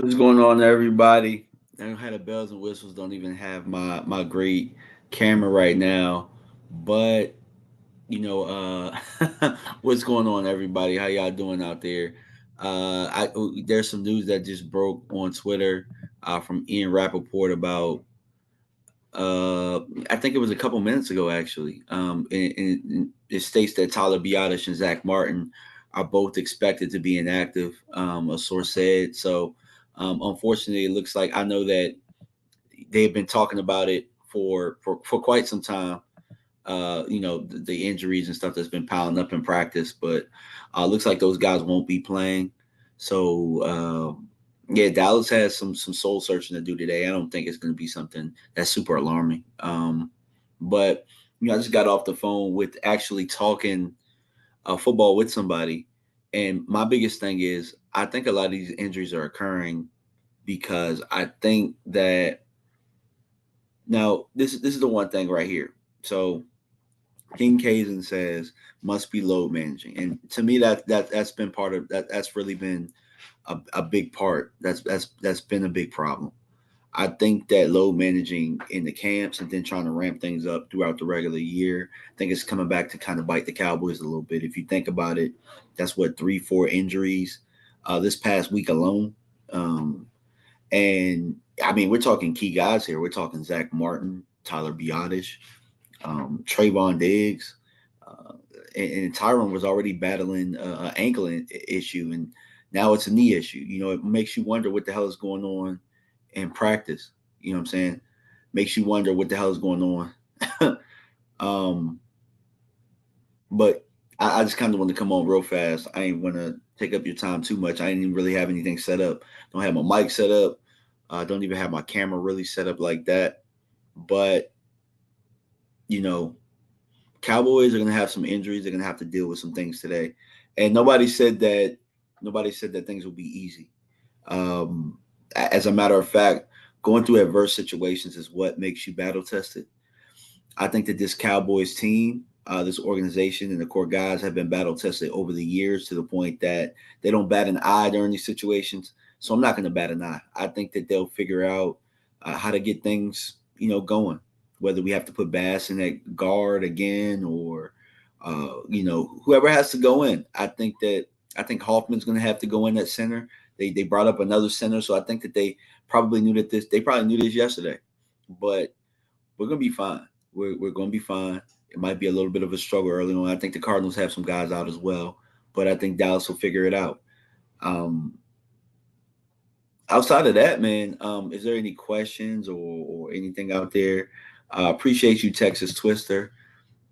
What's going on, everybody? I don't have the bells and whistles. Don't even have my great camera right now, but what's going on, everybody? How y'all doing out there? There's some news that just broke on Twitter from Ian Rappaport about I think it was a couple minutes ago actually. And it states that Tyler Biadasz and Zach Martin are both expected to be inactive. A source said so. Unfortunately, it looks like I know that they've been talking about it for quite some time. The injuries and stuff that's been piling up in practice, but looks like those guys won't be playing. So yeah, Dallas has some soul searching to do today. I don't think it's going to be something that's super alarming. But I just got off the phone with actually talking football with somebody, and my biggest thing is I think a lot of these injuries are occurring because I think that now this is the one thing right here. So King Kazin says must be load managing, and to me that's been part of that. That's really been a big part. That's been a big problem. I think that load managing in the camps and then trying to ramp things up throughout the regular year, I think it's coming back to kind of bite the Cowboys a little bit. If you think about it, that's what 3, 4 injuries this past week alone. Um, and I mean, we're talking key guys here. We're talking Zach Martin, Tyler Biadasz, Trayvon Diggs, uh, and Tyron was already battling an ankle issue, and now it's a knee issue. It makes you wonder what the hell is going on in practice. You know what I'm saying? Makes you wonder what the hell is going on. um, but I just kind of want to come on real fast. I ain't want to take up your time too much. I didn't even really have anything set up. Don't have my mic set up. Don't even have my camera really set up like that. But you know, Cowboys are going to have some injuries. They're going to have to deal with some things today, and nobody said that. Nobody said that things will be easy. As a matter of fact, going through adverse situations is what makes you battle tested. I think that this Cowboys team, this organization, and the core guys have been battle tested over the years to the point that they don't bat an eye during these situations. So I'm not going to bat an eye. I think that they'll figure out how to get things, going. Whether we have to put Bass in that guard again, or whoever has to go in. I think Hoffman's going to have to go in at center. They brought up another center, so I think that they probably knew this yesterday, but we're gonna be fine. We're gonna be fine. It might be a little bit of a struggle early on. I think the Cardinals have some guys out as well, but I think Dallas will figure it out. Um, Outside of that, man, is there any questions or anything out there? Appreciate you, Texas Twister.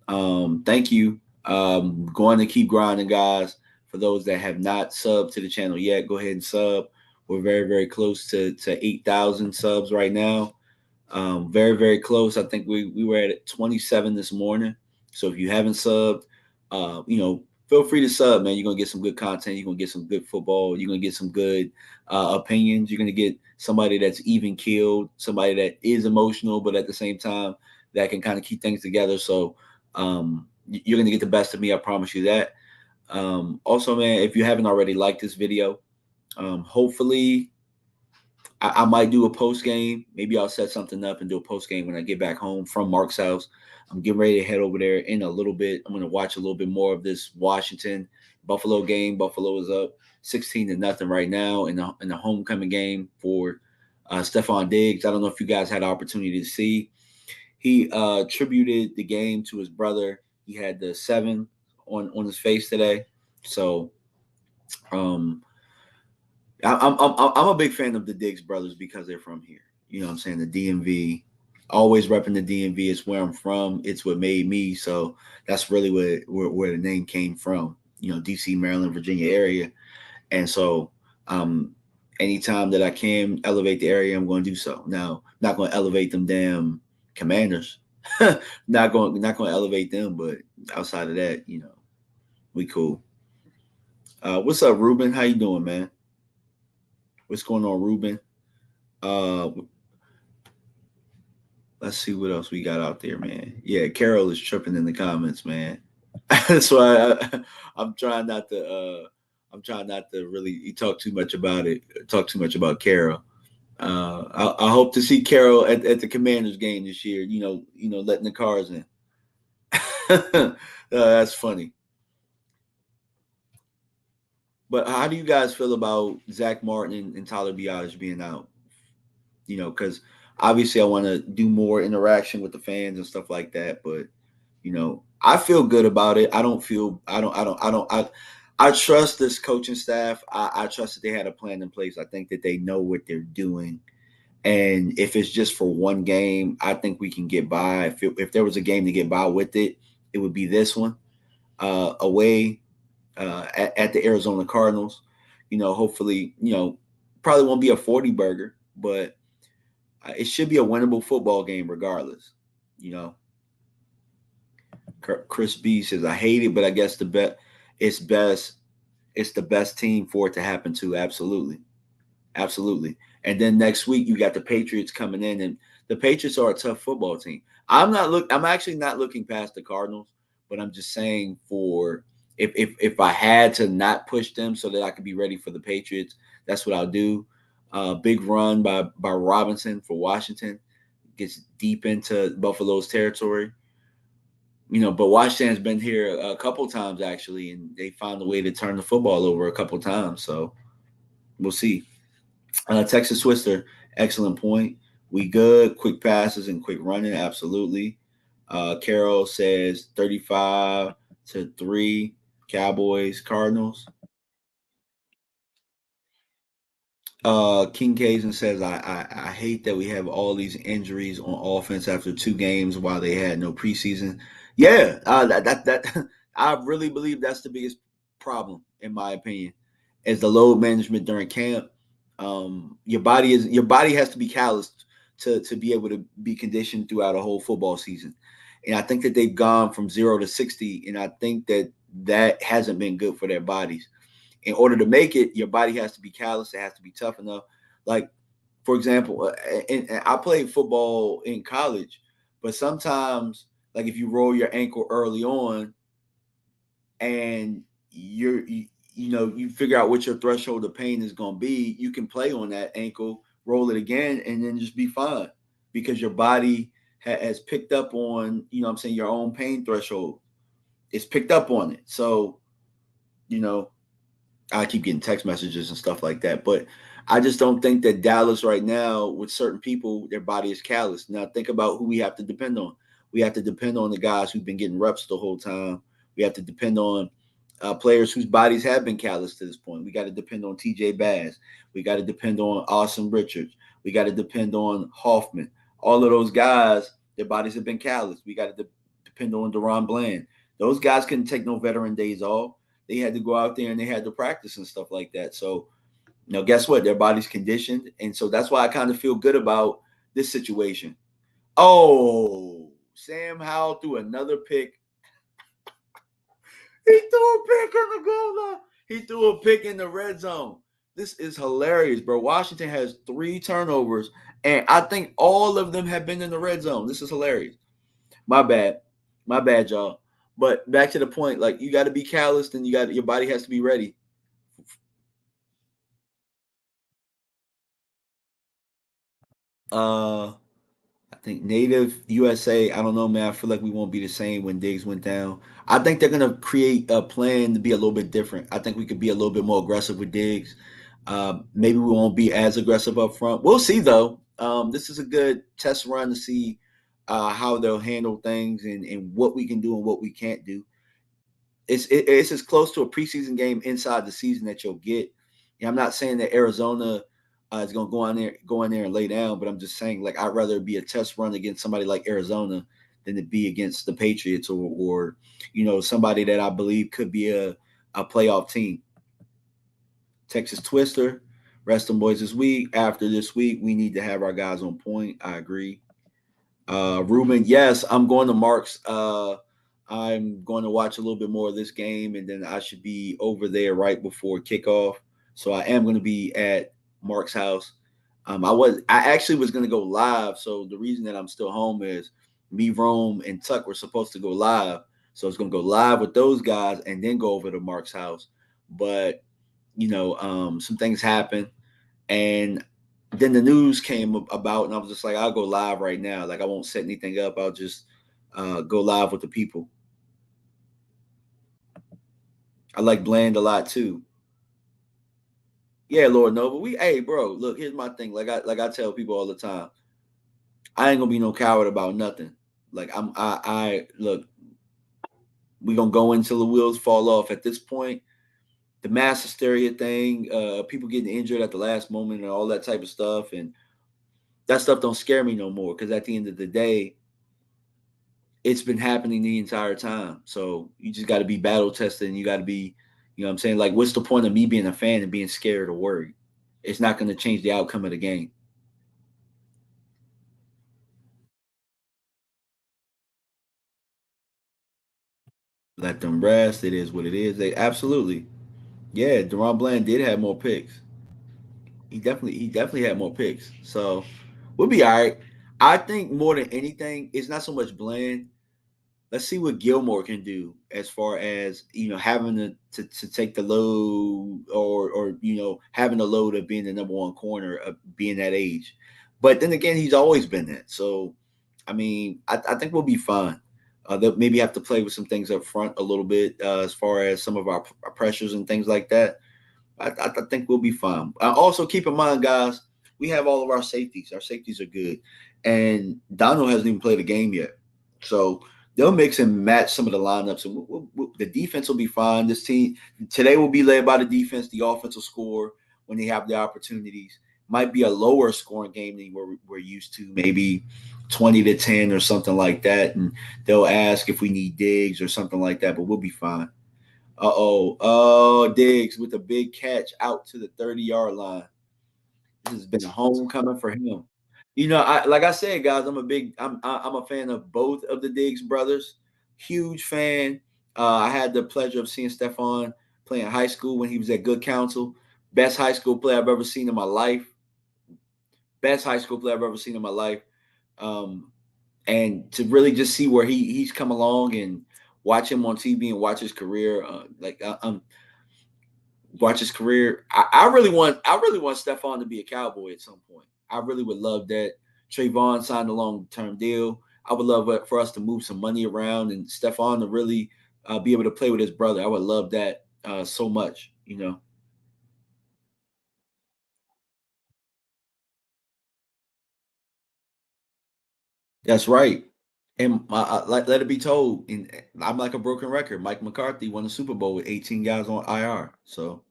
Thank you. Going to keep grinding, guys. For those that have not subbed to the channel yet, go ahead and sub. We're very, very close to 8,000 subs right now. Very, very close. I think we were at 27 this morning. So if you haven't subbed, feel free to sub, man. You're gonna get some good content. You're gonna get some good football. You're gonna get some good opinions. You're gonna get somebody that's even killed, somebody that is emotional, but at the same time that can kind of keep things together. So you're gonna get the best of me. I promise you that. Also, man, if you haven't already liked this video, hopefully I might do a post game. Maybe I'll set something up and do a post game when I get back home from Mark's house. I'm getting ready to head over there in a little bit. I'm going to watch a little bit more of this Washington Buffalo game. Buffalo is up 16-0 right now in the homecoming game for Stephon Diggs. I don't know if you guys had the opportunity to see. He attributed the game to his brother. He had the 7 on his face today. So um, I'm a big fan of the Diggs brothers because they're from here. You know what I'm saying? The DMV, always repping the DMV. It's where I'm from. It's what made me. So that's really where the name came from. DC, Maryland, Virginia area. And so anytime that I can elevate the area, I'm going to do so. Now, not going to elevate them damn Commanders. not going to elevate them, but outside of that, we cool. What's up, Ruben? How you doing, man? What's going on, Ruben? Uh, let's see what else we got out there, man. Yeah, Carol is tripping in the comments, man. That's why I'm trying not to. I'm trying not to really talk too much about it. Talk too much about Carroll. I hope to see Carroll at the Commanders game this year. Letting the cars in. That's funny. But how do you guys feel about Zach Martin and Tyler Biadasz being out? Because obviously I want to do more interaction with the fans and stuff like that. But I feel good about it. I don't feel. I trust this coaching staff. I trust that they had a plan in place. I think that they know what they're doing. And if it's just for one game, I think we can get by. If there was a game to get by with it, it would be this one away at the Arizona Cardinals. Hopefully, probably won't be a 40 burger, but it should be a winnable football game regardless. You know, Chris B says, I hate it, but I guess it's best. It's the best team for it to happen to. Absolutely. Absolutely. And then next week you got the Patriots coming in, and the Patriots are a tough football team. I'm actually not looking past the Cardinals, but I'm just saying for if I had to not push them so that I could be ready for the Patriots, that's what I'll do. Big run by Robinson for Washington gets deep into Buffalo's territory. But Washington's been here a couple times actually, and they found a way to turn the football over a couple times. So we'll see. Texas Twister, excellent point. We good. Quick passes and quick running, absolutely. Carol says 35-3, Cowboys, Cardinals. King Kazan says, I hate that we have all these injuries on offense after 2 games while they had no preseason. Yeah, that I really believe that's the biggest problem, in my opinion, is the load management during camp. Your body has to be calloused to be able to be conditioned throughout a whole football season. And I think that they've gone from 0 to 60, and I think that hasn't been good for their bodies. In order to make it, your body has to be callous. It has to be tough enough. Like, for example, and I played football in college, but sometimes, like if you roll your ankle early on, and you figure out what your threshold of pain is going to be, you can play on that ankle, roll it again, and then just be fine because your body has picked up on, I'm saying, your own pain threshold. It's picked up on it. So, you know, I keep getting text messages and stuff like that. But I just don't think that Dallas right now, with certain people, their body is callous. Now think about who we have to depend on. We have to depend on the guys who've been getting reps the whole time. We have to depend on players whose bodies have been callous to this point. We got to depend on T.J. Bass. We got to depend on Austin Richards. We got to depend on Hoffman. All of those guys, their bodies have been callous. We got to depend on Deron Bland. Those guys couldn't take no veteran days off. They had to go out there and they had to practice and stuff like that. So, guess what? Their body's conditioned. And so that's why I kind of feel good about this situation. Oh, Sam Howell threw another pick. He threw a pick in the goal line. He threw a pick in the red zone. This is hilarious, bro. Washington has 3 turnovers, and I think all of them have been in the red zone. This is hilarious. My bad. My bad, y'all. But back to the point, like you got to be calloused and your body has to be ready. I think Native USA, I don't know, man. I feel like we won't be the same when Diggs went down. I think they're gonna create a plan to be a little bit different. I think we could be a little bit more aggressive with Diggs. Maybe we won't be as aggressive up front. We'll see though. This is a good test run to see how they'll handle things and what we can do and what we can't do. It's as close to a preseason game inside the season that you'll get. I'm not saying that Arizona is going to go in there and lay down, but I'm just saying like I'd rather be a test run against somebody like Arizona than to be against the Patriots or somebody that I believe could be a playoff team. Texas Twister, rest them boys this week. After this week, we need to have our guys on point. I agree. Ruben, yes, I'm going to Mark's. I'm going to watch a little bit more of this game, and then I should be over there right before kickoff. So I am going to be at Mark's house. I actually was going to go live. So the reason that I'm still home is me, Rome, and Tuck were supposed to go live. So I was going to go live with those guys and then go over to Mark's house. But some things happened, and then the news came about, and I was just like, I'll go live right now. Like I won't set anything up. I'll just go live with the people. I like Bland a lot too. Yeah, Lord Nova. Hey, bro, look, here's my thing. Like I tell people all the time, I ain't gonna be no coward about nothing. Like I look, we gonna go until the wheels fall off. At this point, the mass hysteria thing, people getting injured at the last moment and all that type of stuff, and that stuff don't scare me no more. Because at the end of the day, it's been happening the entire time. So you just got to be battle tested, and you got to be, what I'm saying? Like, what's the point of me being a fan and being scared or worried? It's not going to change the outcome of the game. Let them rest. It is what it is. They absolutely, yeah. Deron Bland did have more picks. He definitely had more picks. So we'll be all right. I think more than anything, it's not so much Bland. Let's see what Gilmore can do as far as having to take the load, or having the load of being the number one corner of being that age. But then again, he's always been that. So I mean, I think we'll be fine. They'll maybe have to play with some things up front a little bit, as far as some of our pressures and things like that. I think we'll be fine. Also, keep in mind, guys, we have all of our safeties. Our safeties are good, and Donald hasn't even played a game yet, so they'll mix and match some of the lineups, and the defense will be fine. This team today will be led by the defense. The offense will score when they have the opportunities. Might be a lower scoring game than we're used to, maybe 20-10 or something like that, and they'll ask if we need digs or something like that, but we'll be fine. Diggs with a big catch out to the 30-yard line. This has been a homecoming for him. Like I said, guys, I'm a fan of both of the Diggs brothers. Huge fan. I had the pleasure of seeing Stephon play in high school when he was at Good Counsel. Best high school player I've ever seen in my life. Best high school player I've ever seen in my life. Um, and to really just see where he's come along and watch him on TV and watch his career, I'm watch his career. I really want Stephon to be a Cowboy at some point. I really would love that. Trayvon signed a long term deal. I would love for us to move some money around and Stephon to really be able to play with his brother. I would love that so much. That's right. And let it be told, and I'm like a broken record. Mike McCarthy won the Super Bowl with 18 guys on IR. So,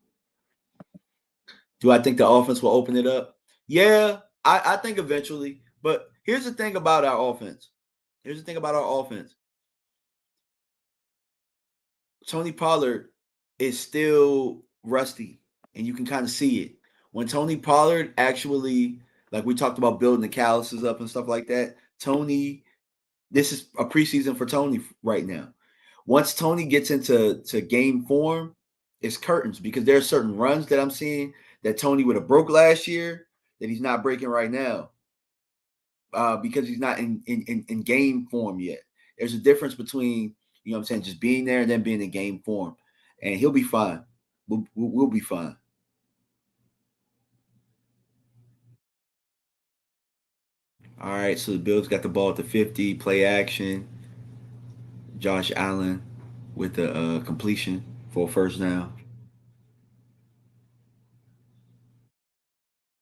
do I think the offense will open it up? Yeah, I think eventually. But here's the thing about our offense. Here's the thing about our offense. Tony Pollard is still rusty, and you can kind of see it. When Tony Pollard actually, like we talked about building the calluses up and stuff like that, this is a preseason for Tony right now. Once Tony gets into game form, it's curtains because there are certain runs that I'm seeing that Tony would have broke last year that he's not breaking right now, because he's not in game form yet. There's a difference between, what I'm saying, just being there and then being in game form. And he'll be fine. We'll be fine. All right, so the Bills got the ball at the 50, play action. Josh Allen with the completion for a first down.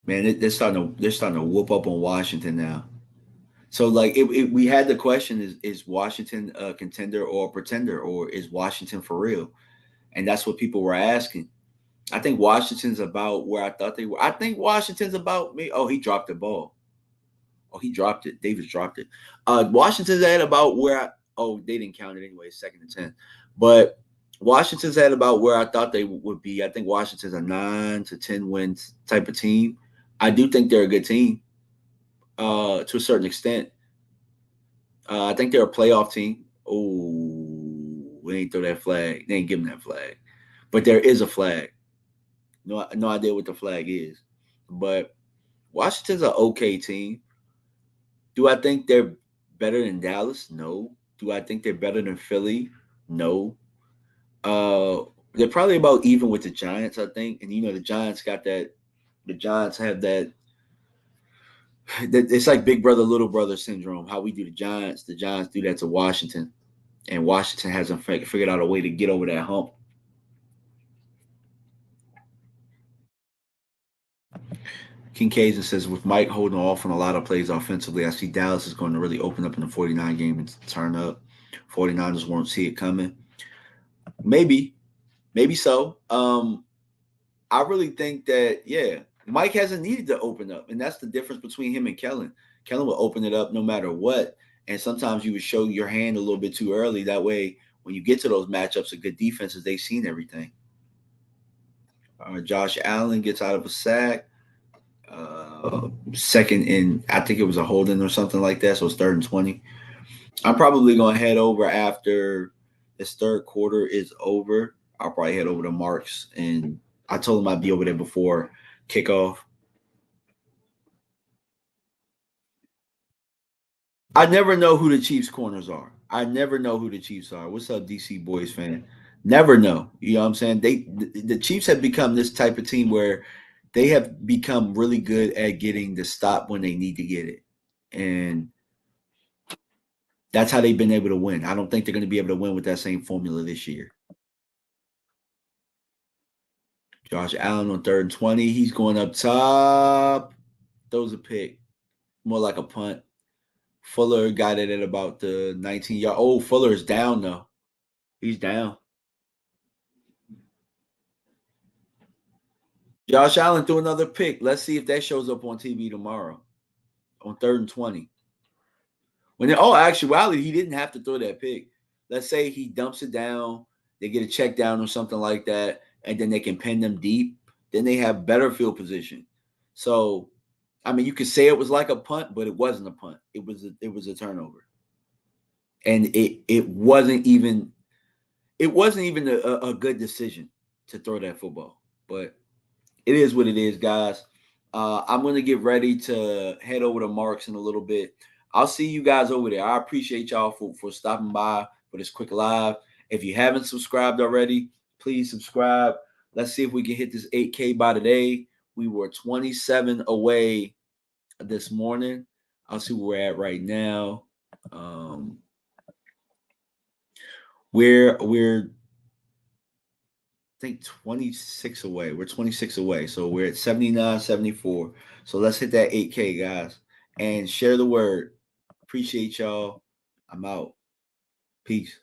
Man, they're starting to whoop up on Washington now. So like we had the question, is Washington a contender or a pretender, or is Washington for real? And that's what people were asking. I think Washington's about where I thought they were. I think Washington's about me. Oh, he dropped the ball. Oh, he dropped it. Davis dropped it. Washington's at about where they didn't count it anyway, 2nd and 10. But Washington's at about where I thought they would be. I think Washington's a 9 to 10 wins type of team. I do think they're a good team, to a certain extent. I think they're a playoff team. Oh, we ain't throw that flag. They ain't give them that flag. But there is a flag. No idea what the flag is. But Washington's an okay team. Do I think they're better than Dallas? No. Do I think they're better than Philly? No. They're probably about even with the Giants, I think. And the Giants got that. The Giants have that. It's like big brother, little brother syndrome. How we do the Giants do that to Washington, and Washington hasn't figured out a way to get over that hump. Kincaid says, with Mike holding off on a lot of plays offensively, I see Dallas is going to really open up in the 49 game and turn up. 49ers won't see it coming. Maybe, maybe so. I really think that, yeah, Mike hasn't needed to open up. And that's the difference between him and Kellen. Kellen will open it up no matter what. And sometimes you would show your hand a little bit too early. That way, when you get to those matchups of good defenses, they've seen everything. Josh Allen gets out of a sack. Second in, I think it was a holding or something like that. So it's 3rd and 20. I'm probably going to head over after this third quarter is over. I'll probably head over to Mark's, and I told him I'd be over there before kickoff. I never know who the Chiefs corners are. I never know who the Chiefs are. What's up, DC Boys fan? Never know. You know what I'm saying? The Chiefs have become this type of team where they have become really good at getting the stop when they need to get it. And that's how they've been able to win. I don't think they're going to be able to win with that same formula this year. Josh Allen on 3rd and 20. He's going up top. Throws a pick. More like a punt. Fuller got it at about the 19-yard. Oh, Fuller is down though. He's down. Josh Allen threw another pick. Let's see if that shows up on TV tomorrow on 3rd and 20. When actuality, he didn't have to throw that pick. Let's say he dumps it down, they get a check down or something like that, and then they can pin them deep. Then they have better field position. So, I mean, you could say it was like a punt, but it wasn't a punt. It was a turnover, and it wasn't even a good decision to throw that football. But it is what it is, guys. I'm going to get ready to head over to Marks in a little bit. I'll see you guys over there. I appreciate y'all for stopping by for this quick live. If you haven't subscribed already, please subscribe. Let's see if we can hit this 8K by today. We were 27 away this morning. I'll see where we're at right now. We're I think 26 away. We're 26 away. So we're at 79, 74. So let's hit that 8K, guys. And share the word. Appreciate y'all. I'm out. Peace.